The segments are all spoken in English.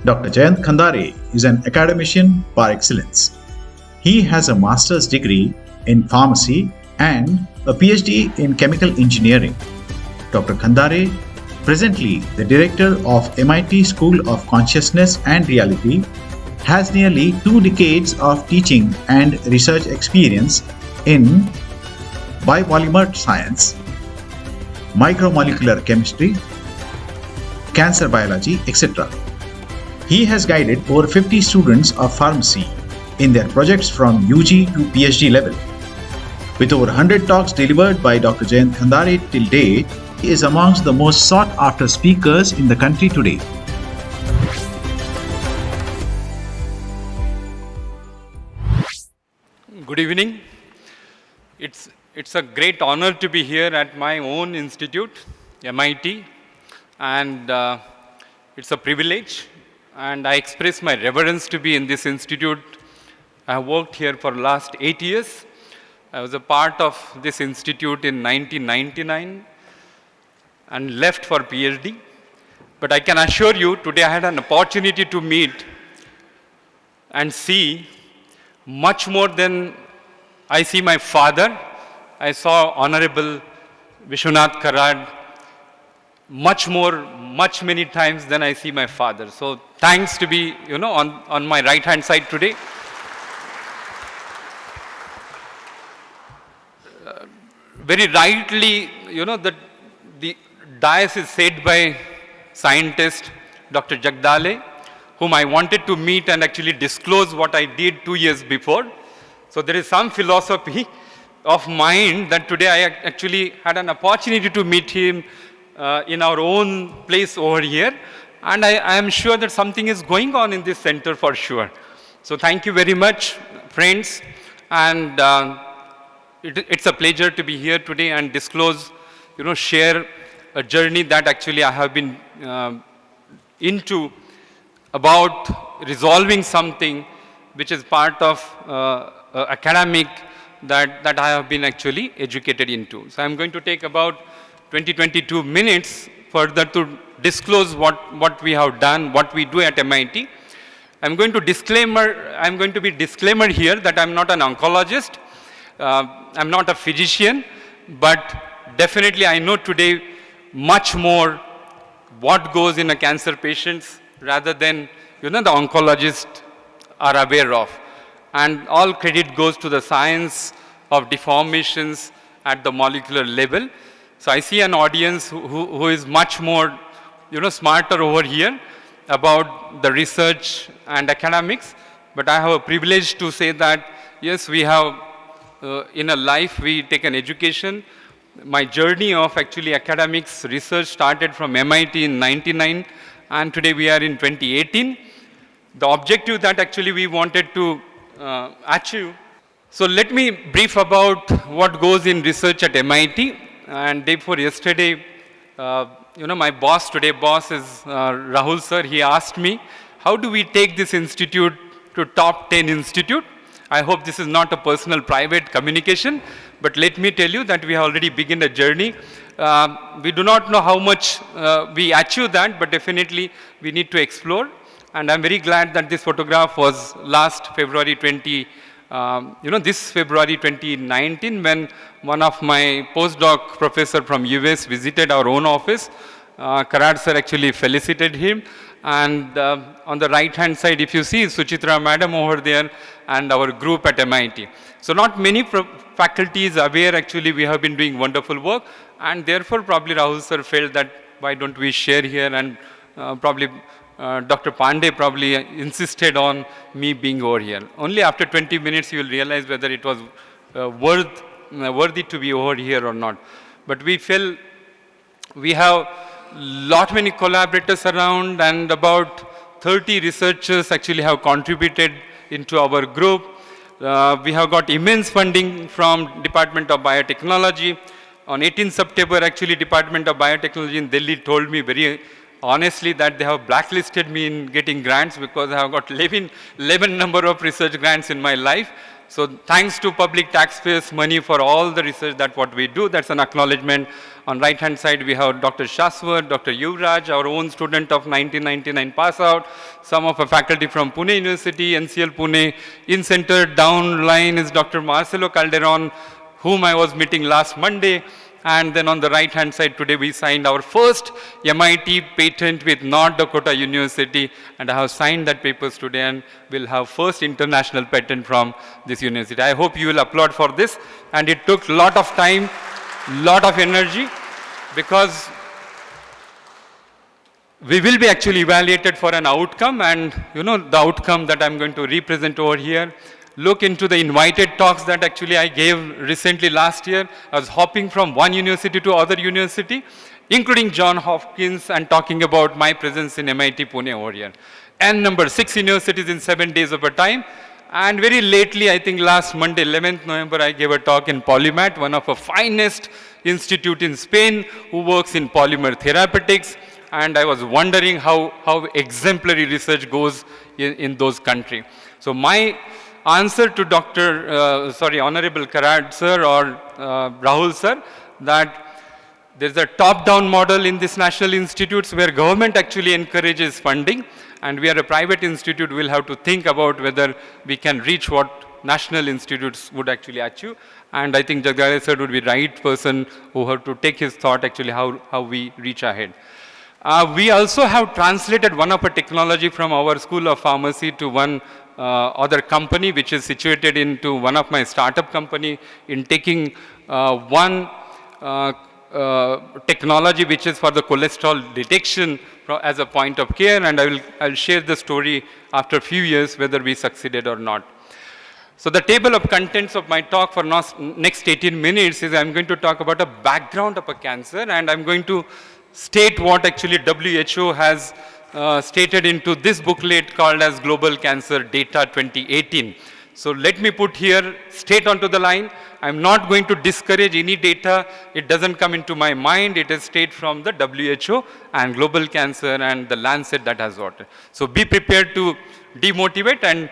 Dr. Jayant Khandare is an academician par excellence. He has a master's degree in pharmacy and a PhD in chemical engineering. Dr. Khandare, presently the director of MIT School of Consciousness and Reality, has nearly 2 decades of teaching and research experience in Bi-polymer science, micromolecular chemistry, cancer biology, etc. He has guided over 50 students of pharmacy in their projects from UG to PhD level. With over 100 talks delivered by Dr. Jayant Khandare till date, he is amongst the most sought after speakers in the country today. Good evening. It's a great honor to be here at my own institute, MIT, and it's a privilege, and I express my reverence to be in this institute. I have worked here for the last 8 years. I was a part of this institute in 1999 and left for PhD. But I can assure you, today I had an opportunity to meet and see much more than I see my father. I saw Honorable Vishwanath Karad much many times than I see my father. So thanks to be, on my right hand side today. Very rightly, the dais is said by scientist Dr. Jagdale, whom I wanted to meet and actually disclose what I did 2 years before. So there is some philosophy of mind that today I actually had an opportunity to meet him in our own place over here. And I am sure that something is going on in this center for sure. So thank you very much, friends. And it's a pleasure to be here today and disclose, share a journey that actually I have been into about resolving something which is part of academic that I have been actually educated into. So I'm going to take about 20-22 minutes further to disclose what we have done, what we do at MIT. I'm going to be disclaimer here that I'm not an oncologist, I'm not a physician, but definitely I know today much more what goes in a cancer patients rather than the oncologists are aware of. And all credit goes to the science of deformations at the molecular level. So I see an audience who is much more smarter over here about the research and academics. But I have a privilege to say that yes, we have in a life we take an education. My journey of actually academics research started from MIT in 99 and today we are in 2018. The objective that actually we wanted to achieve. So let me brief about what goes in research at MIT. And day before yesterday, my boss is Rahul sir. He asked me, how do we take this institute to top 10 institute? I hope this is not a personal private communication, but let me tell you that we have already begun a journey. We do not know how much we achieve that, but definitely we need to explore. And I'm very glad that this photograph was last February this February 2019 when one of my postdoc professor from US visited our own office. Karad sir actually felicited him. And on the right hand side, if you see Suchitra madam over there and our group at MIT. So not many faculties are aware actually we have been doing wonderful work, and therefore probably Rahul sir felt that why don't we share here, and probably Dr. Pandey probably insisted on me being over here. Only after 20 minutes you will realize whether it was worthy to be over here or not. But we feel we have many collaborators around, and about 30 researchers actually have contributed into our group. We have got immense funding from Department of Biotechnology. On 18 September, actually, Department of Biotechnology in Delhi told me very honestly that they have blacklisted me in getting grants because I have got 11 number of research grants in my life. So thanks to public taxpayers' money for all the research that what we do. That's an acknowledgement. On right hand side we have Dr. Shaswat, Dr. Yuvraj, our own student of 1999 pass out, some of our faculty from Pune University, NCL Pune. In center down line is Dr. Marcelo Calderon, whom I was meeting last Monday. And then on the right hand side today we signed our first MIT patent with North Dakota University, and I have signed that papers today and will have first international patent from this university. I hope you will applaud for this, and it took lot of time, lot of energy, because we will be actually evaluated for an outcome, and the outcome that I'm going to represent over here. Look into the invited talks that actually I gave recently last year. I was hopping from one university to other university, including John Hopkins, and talking about my presence in MIT Pune over here. And number 6 universities in 7 days of a time. And very lately, I think last Monday, 11th November, I gave a talk in Polymat, one of the finest institute in Spain who works in polymer therapeutics. And I was wondering how exemplary research goes in those countries. So my answer to Honorable Karad sir or Rahul sir, that there's a top-down model in these national institutes where government actually encourages funding, and we are a private institute. We'll have to think about whether we can reach what national institutes would actually achieve. And I think Jagdale sir would be the right person who have to take his thought actually how we reach ahead. We also have translated one of our technology from our School of Pharmacy to one other company which is situated into one of my startup company, in taking one technology which is for the cholesterol detection as a point of care, and I'll share the story after a few years whether we succeeded or not. So the table of contents of my talk for next 18 minutes is I'm going to talk about a background of a cancer, and I'm going to state what actually WHO has stated into this booklet called as Global Cancer Data 2018. So let me put here straight onto the line. I'm not going to discourage any data. It doesn't come into my mind. It is straight from the WHO and Global Cancer and the Lancet that has got it. So be prepared to demotivate and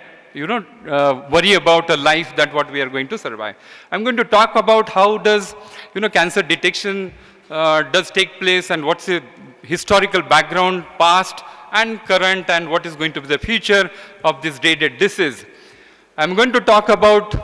worry about a life that what we are going to survive. I'm going to talk about how does cancer detection does take place, and what's the historical background, past and current, and what is going to be the future of this dreaded disease. I'm going to talk about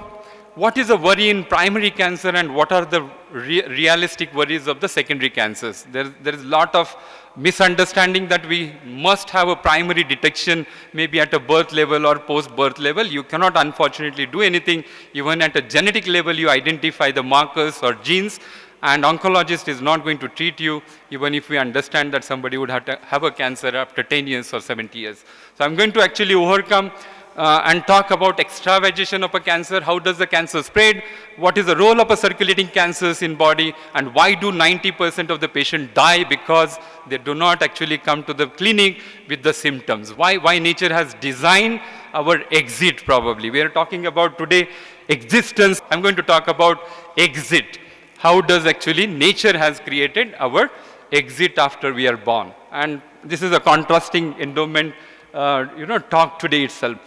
what is a worry in primary cancer and what are the realistic worries of the secondary cancers. There is a lot of misunderstanding that we must have a primary detection maybe at a birth level or post-birth level. You cannot unfortunately do anything. Even at a genetic level, you identify the markers or genes, and oncologist is not going to treat you even if we understand that somebody would have to have a cancer after 10 years or 70 years. So I'm going to actually overcome and talk about extravasation of a cancer. How does the cancer spread? What is the role of a circulating cancers in body? And why do 90% of the patient die? Because they do not actually come to the clinic with the symptoms. Why nature has designed our exit probably. We are talking about today existence. I'm going to talk about exit. How does actually nature has created our exit after we are born. And this is a contrasting endowment talk today itself.